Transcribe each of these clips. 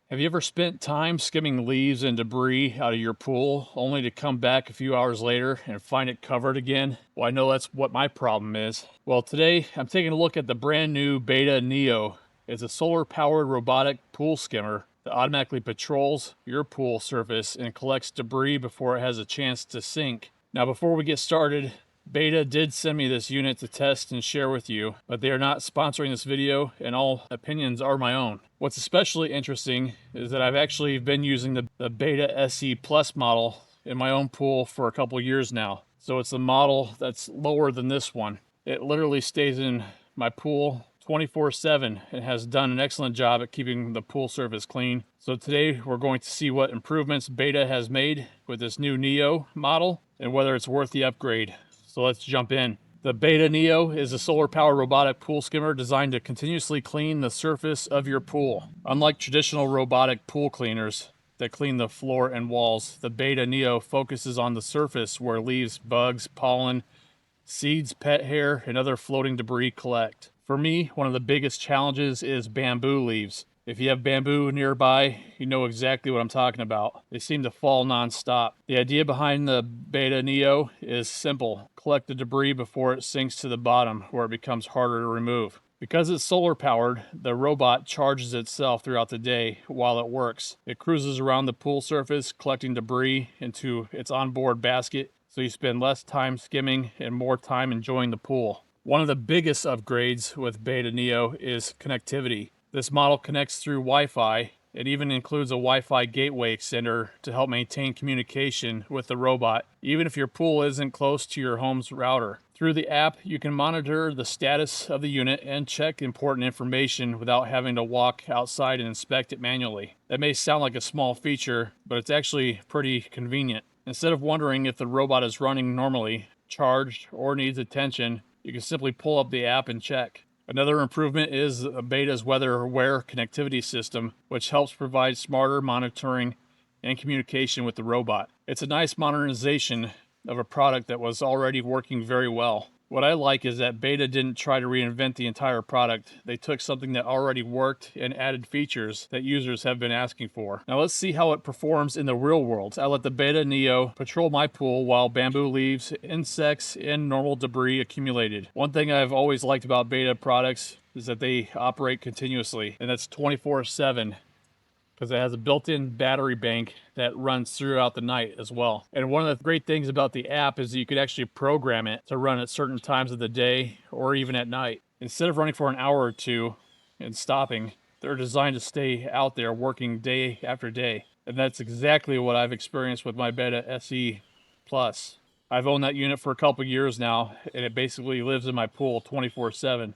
Have you ever spent time skimming leaves and debris out of your pool only to come back a few hours later and find it covered again? Well, I know that's what my problem is. Well, today I'm taking a look at the brand new Betta Neo. It's a solar-powered robotic pool skimmer that automatically patrols your pool surface and collects debris before it has a chance to sink. Now, before we get started, Betta did send me this unit to test and share with you, but they are not sponsoring this video and all opinions are my own. What's especially interesting is that I've actually been using the Betta SE Plus model in my own pool for a couple years now. So it's a model that's lower than this one. It literally stays in my pool 24/7 and has done an excellent job at keeping the pool surface clean. So today we're going to see what improvements Betta has made with this new Neo model and whether it's worth the upgrade. So let's jump in. The Betta Neo is a solar-powered robotic pool skimmer designed to continuously clean the surface of your pool. Unlike traditional robotic pool cleaners that clean the floor and walls, the Betta Neo focuses on the surface where leaves, bugs, pollen, seeds, pet hair, and other floating debris collect. For me, one of the biggest challenges is bamboo leaves. If you have bamboo nearby, you know exactly what I'm talking about. They seem to fall non-stop. The idea behind the Betta Neo is simple. Collect the debris before it sinks to the bottom where it becomes harder to remove. Because it's solar powered, the robot charges itself throughout the day while it works. It cruises around the pool surface, collecting debris into its onboard basket, so you spend less time skimming and more time enjoying the pool. One of the biggest upgrades with Betta Neo is connectivity. This model connects through Wi-Fi. It even includes a Wi-Fi gateway extender to help maintain communication with the robot, even if your pool isn't close to your home's router. Through the app, you can monitor the status of the unit and check important information without having to walk outside and inspect it manually. That may sound like a small feature, but it's actually pretty convenient. Instead of wondering if the robot is running normally, charged, or needs attention, you can simply pull up the app and check. Another improvement is Betta's weather-aware connectivity system, which helps provide smarter monitoring and communication with the robot. It's a nice modernization of a product that was already working very well. What I like is that Betta didn't try to reinvent the entire product. They took something that already worked and added features that users have been asking for. Now let's see how it performs in the real world. I let the Betta Neo patrol my pool while bamboo leaves, insects, and normal debris accumulated. One thing I've always liked about Betta products is that they operate continuously, and that's 24/7. Because it has a built-in battery bank that runs throughout the night as well. And one of the great things about the app is that you could actually program it to run at certain times of the day or even at night. Instead of running for an hour or two and stopping, they're designed to stay out there working day after day. And that's exactly what I've experienced with my Betta SE Plus. I've owned that unit for a couple years now, and it basically lives in my pool 24/7.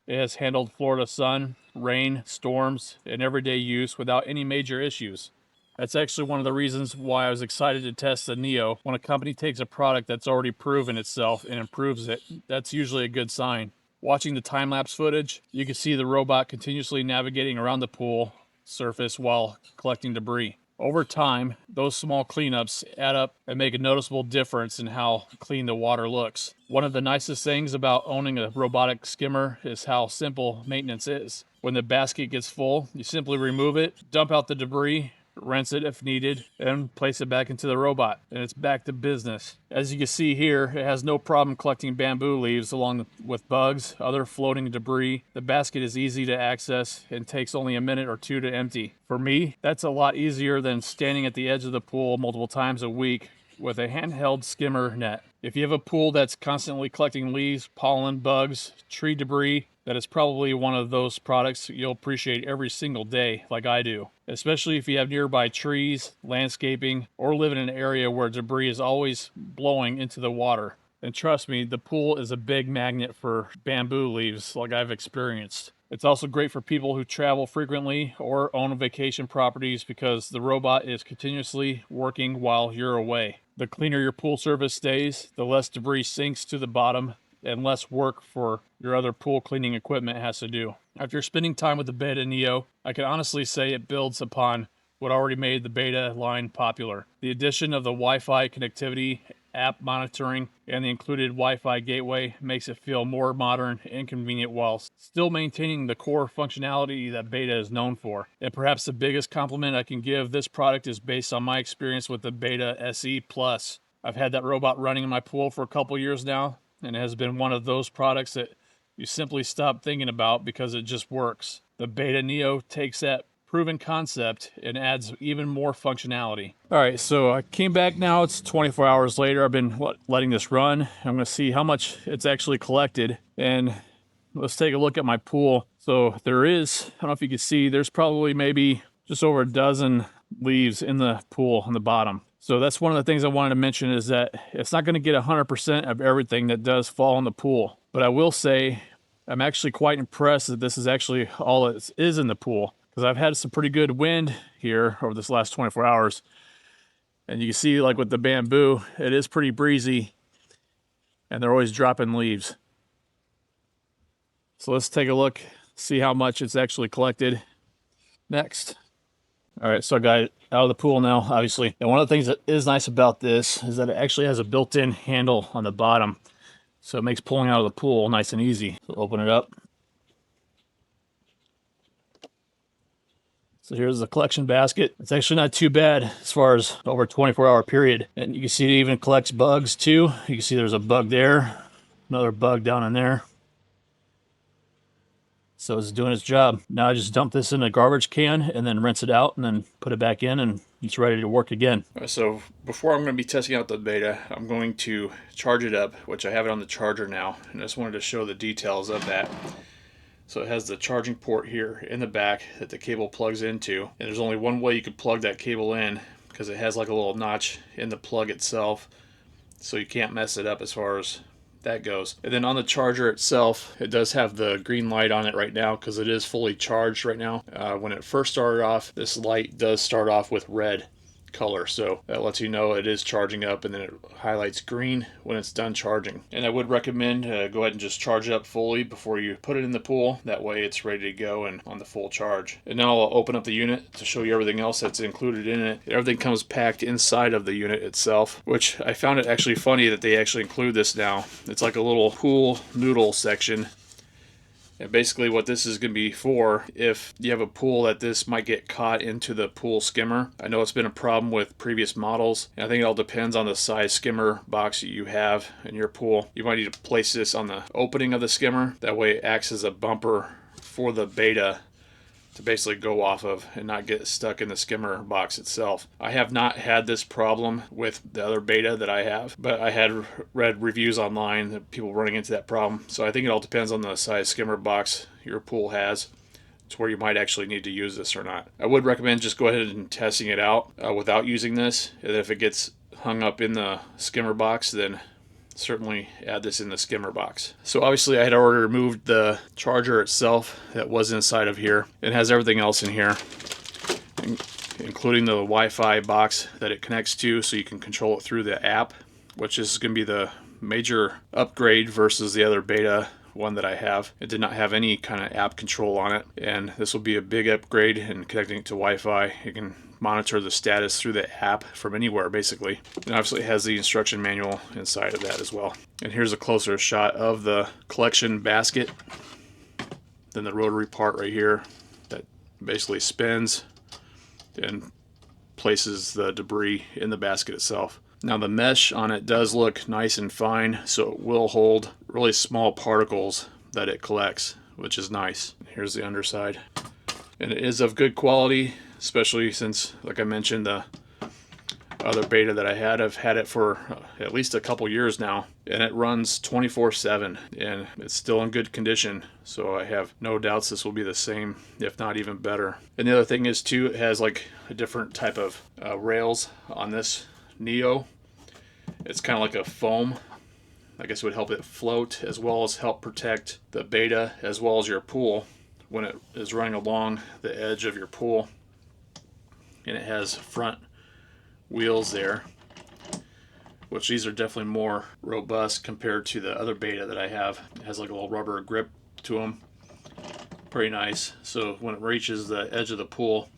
It has handled Florida sun, rain, storms, and everyday use without any major issues. That's actually one of the reasons why I was excited to test the Neo. When a company takes a product that's already proven itself and improves it, that's usually a good sign. Watching the time-lapse footage, you can see the robot continuously navigating around the pool surface while collecting debris. Over time, those small cleanups add up and make a noticeable difference in how clean the water looks. One of the nicest things about owning a robotic skimmer is how simple maintenance is. When the basket gets full, you simply remove it, dump out the debris, rinse it if needed, and place it back into the robot, and it's back to business. As you can see here, it has no problem collecting bamboo leaves along with bugs, other floating debris. The basket is easy to access and takes only a minute or two to empty. For me, that's a lot easier than standing at the edge of the pool multiple times a week with a handheld skimmer net. If you have a pool that's constantly collecting leaves, pollen, bugs, tree debris, that is probably one of those products you'll appreciate every single day, like I do. Especially if you have nearby trees, landscaping, or live in an area where debris is always blowing into the water. And trust me, the pool is a big magnet for bamboo leaves, like I've experienced. It's also great for people who travel frequently or own vacation properties because the robot is continuously working while you're away. The cleaner your pool surface stays, the less debris sinks to the bottom and less work for your other pool cleaning equipment has to do. After spending time with the Betta Neo, I can honestly say it builds upon what already made the Betta line popular. The addition of the Wi-Fi connectivity app monitoring, and the included Wi-Fi gateway makes it feel more modern and convenient while still maintaining the core functionality that Betta is known for. And perhaps the biggest compliment I can give this product is based on my experience with the Betta SE Plus. I've had that robot running in my pool for a couple years now, and it has been one of those products that you simply stop thinking about because it just works. The Betta Neo takes that proven concept and adds even more functionality. All right, so I came back now. It's 24 hours later. I've been letting this run. I'm going to see how much it's actually collected, and let's take a look at my pool. So there is, I don't know if you can see, there's probably maybe just over a dozen leaves in the pool on the bottom. So that's one of the things I wanted to mention, is that it's not going to get 100% of everything that does fall in the pool. But I will say I'm actually quite impressed that this is actually all it is in the pool, because I've had some pretty good wind here over this last 24 hours. And you can see, like with the bamboo, it is pretty breezy, and they're always dropping leaves. So let's take a look, see how much it's actually collected next. All right, so I got it out of the pool now, obviously. And one of the things that is nice about this is that it actually has a built-in handle on the bottom. So it makes pulling out of the pool nice and easy. So open it up. So here's the collection basket. It's actually not too bad as far as over a 24-hour period. And you can see it even collects bugs too. You can see there's a bug there, another bug down in there. So it's doing its job. Now I just dump this in a garbage can and then rinse it out and then put it back in, and it's ready to work again. All right, so before I'm going to be testing out the Betta, I'm going to charge it up, which I have it on the charger now. And I just wanted to show the details of that. So it has the charging port here in the back that the cable plugs into. And there's only one way you could plug that cable in, because it has like a little notch in the plug itself. So you can't mess it up as far as that goes. And then on the charger itself, it does have the green light on it right now because it is fully charged right now. When it first started off, this light does start off with red color, so that lets you know it is charging up, and then it highlights green when it's done charging. And I would recommend go ahead and just charge it up fully before you put it in the pool. That way it's ready to go and on the full charge. And now I'll open up the unit to show you everything else that's included in it. Everything comes packed inside of the unit itself, which I found it actually funny that they actually include this now. It's like a little pool noodle section. And basically what this is going to be for, if you have a pool that this might get caught into the pool skimmer. I know it's been a problem with previous models, and I think it all depends on the size skimmer box that you have in your pool. You might need to place this on the opening of the skimmer. That way it acts as a bumper for the Betta to basically go off of and not get stuck in the skimmer box itself. I have not had this problem with the other Betta that I have, but I had read reviews online that people running into that problem. So I think it all depends on the size skimmer box your pool has to where you might actually need to use this or not. I would recommend just go ahead and testing it out without using this. And if it gets hung up in the skimmer box, then certainly add this in the skimmer box. So obviously I had already removed the charger itself that was inside of here. It has everything else in here, including the Wi-Fi box that it connects to, so you can control it through the app, which is going to be the major upgrade versus the other Betta one that I have. It did not have any kind of app control on it, and this will be a big upgrade in connecting it to Wi-Fi. You can monitor the status through the app from anywhere, basically. And obviously it has the instruction manual inside of that as well. And here's a closer shot of the collection basket. Then the rotary part right here that basically spins and places the debris in the basket itself. Now the mesh on it does look nice and fine, so it will hold really small particles that it collects, which is nice. Here's the underside. And it is of good quality, especially since, like I mentioned, the other Betta that I had, I've had it for at least a couple years now, and it runs 24/7, and it's still in good condition, so I have no doubts this will be the same, if not even better. And the other thing is too, it has like a different type of rails on this Neo. It's kind of like a foam. I guess it would help it float, as well as help protect the Betta as well as your pool when it is running along the edge of your pool. And it has front wheels there, which these are definitely more robust compared to the other Betta that I have. It has like a little rubber grip to them. Pretty nice. So when it reaches the edge of the pool,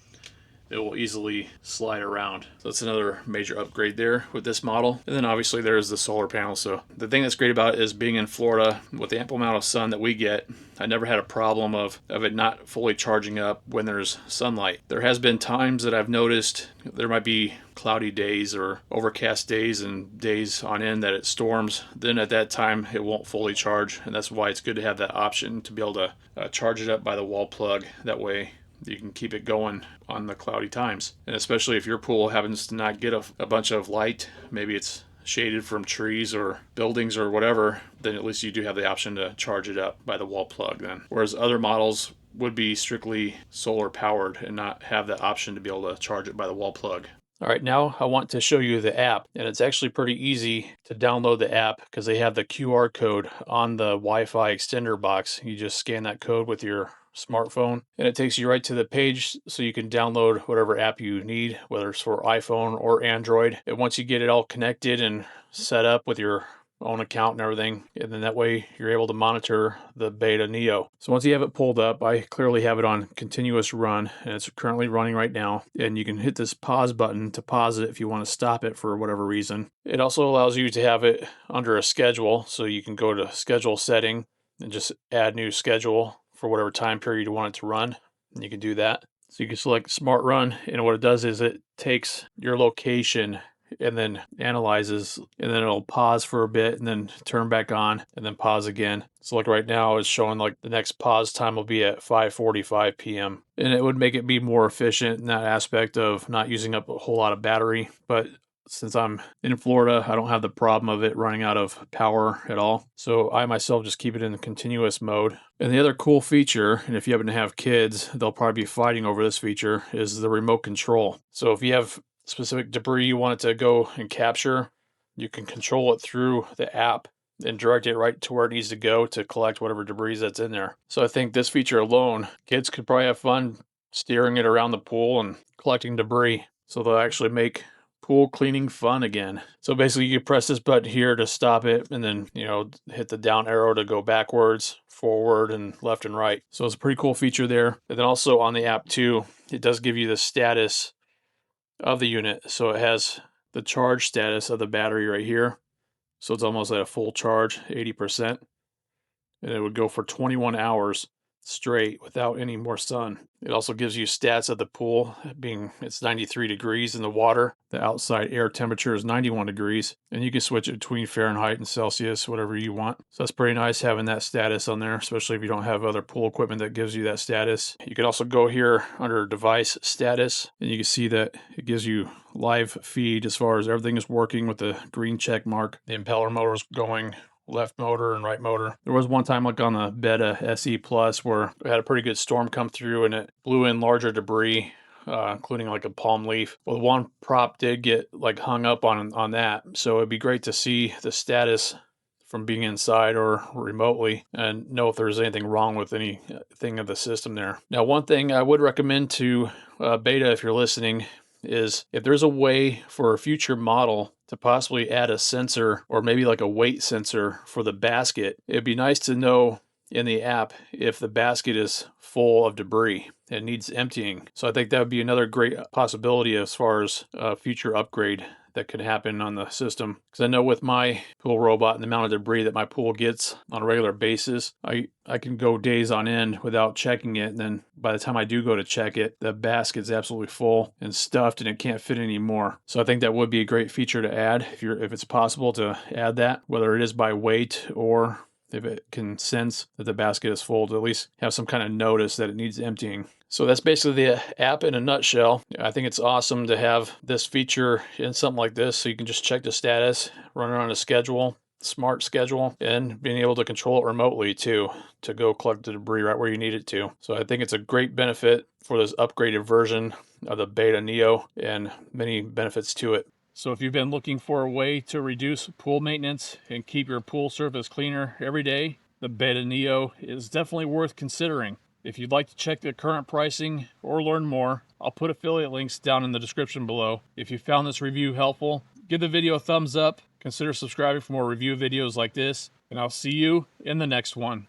it will easily slide around. So that's another major upgrade there with this model. And then obviously there's the solar panel. So the thing that's great about it is being in Florida with the ample amount of sun that we get, I never had a problem of it not fully charging up when there's sunlight. There has been times that I've noticed there might be cloudy days or overcast days and days on end that it storms. Then at that time it won't fully charge, and that's why it's good to have that option to be able to charge it up by the wall plug. That way you can keep it going on the cloudy times. And especially if your pool happens to not get a bunch of light, maybe it's shaded from trees or buildings or whatever, then at least you do have the option to charge it up by the wall plug then. Whereas other models would be strictly solar powered and not have the option to be able to charge it by the wall plug. All right, now I want to show you the app, and it's actually pretty easy to download the app because they have the QR code on the Wi-Fi extender box. You just scan that code with your smartphone and it takes you right to the page so you can download whatever app you need, whether it's for iPhone or Android. And once you get it all connected and set up with your own account and everything, and then that way you're able to monitor the Betta Neo. So once you have it pulled up, I clearly have it on continuous run, and it's currently running right now, and you can hit this pause button to pause it if you want to stop it for whatever reason. It also allows you to have it under a schedule, so you can go to schedule setting and just add new schedule for whatever time period you want it to run, and you can do that. So you can select smart run, and what it does is it takes your location and then analyzes, and then it'll pause for a bit and then turn back on and then pause again. So like right now it's showing like the next pause time will be at 5:45 p.m. and it would make it be more efficient in that aspect of not using up a whole lot of battery. But since I'm in Florida, I don't have the problem of it running out of power at all. So I myself just keep it in the continuous mode. And the other cool feature, and if you happen to have kids, they'll probably be fighting over this feature, is the remote control. So if you have specific debris you want it to go and capture, you can control it through the app and direct it right to where it needs to go to collect whatever debris that's in there. So I think this feature alone, kids could probably have fun steering it around the pool and collecting debris. So they'll actually make pool cleaning fun again. So basically you press this button here to stop it, and then, hit the down arrow to go backwards, forward, and left and right. So it's a pretty cool feature there. And then also on the app too, it does give you the status of the unit. So it has the charge status of the battery right here. So it's almost at a full charge, 80%. And it would go for 21 hours straight without any more sun. It also gives you stats of the pool, being it's 93 degrees in the water. The outside air temperature is 91 degrees, and you can switch it between Fahrenheit and Celsius, whatever you want. So that's pretty nice having that status on there, especially if you don't have other pool equipment that gives you that status. You can also go here under device status, and you can see that it gives you live feed as far as everything is working with the green check mark. The impeller motor is going, left motor and right motor. There was one time like on the Betta SE Plus where we had a pretty good storm come through and it blew in larger debris, including like a palm leaf. Well, one prop did get like hung up on that. So it'd be great to see the status from being inside or remotely and know if there's anything wrong with anything of the system there. Now, one thing I would recommend to Betta, if you're listening, is if there's a way for a future model to possibly add a sensor or maybe like a weight sensor for the basket, it'd be nice to know in the app if the basket is full of debris and needs emptying. So I think that would be another great possibility as far as a future upgrade that could happen on the system. Because I know with my pool robot and the amount of debris that my pool gets on a regular basis, I can go days on end without checking it. And then by the time I do go to check it, the basket's absolutely full and stuffed and it can't fit anymore. So I think that would be a great feature to add if it's possible to add that, whether it is by weight or if it can sense that the basket is full, to at least have some kind of notice that it needs emptying. So that's basically the app in a nutshell. I think it's awesome to have this feature in something like this, so you can just check the status, run it on a schedule, smart schedule, and being able to control it remotely too, to go collect the debris right where you need it to. So I think it's a great benefit for this upgraded version of the Betta Neo, and many benefits to it. So if you've been looking for a way to reduce pool maintenance and keep your pool surface cleaner every day, the Betta Neo is definitely worth considering. If you'd like to check the current pricing or learn more, I'll put affiliate links down in the description below. If you found this review helpful, give the video a thumbs up, consider subscribing for more review videos like this, and I'll see you in the next one.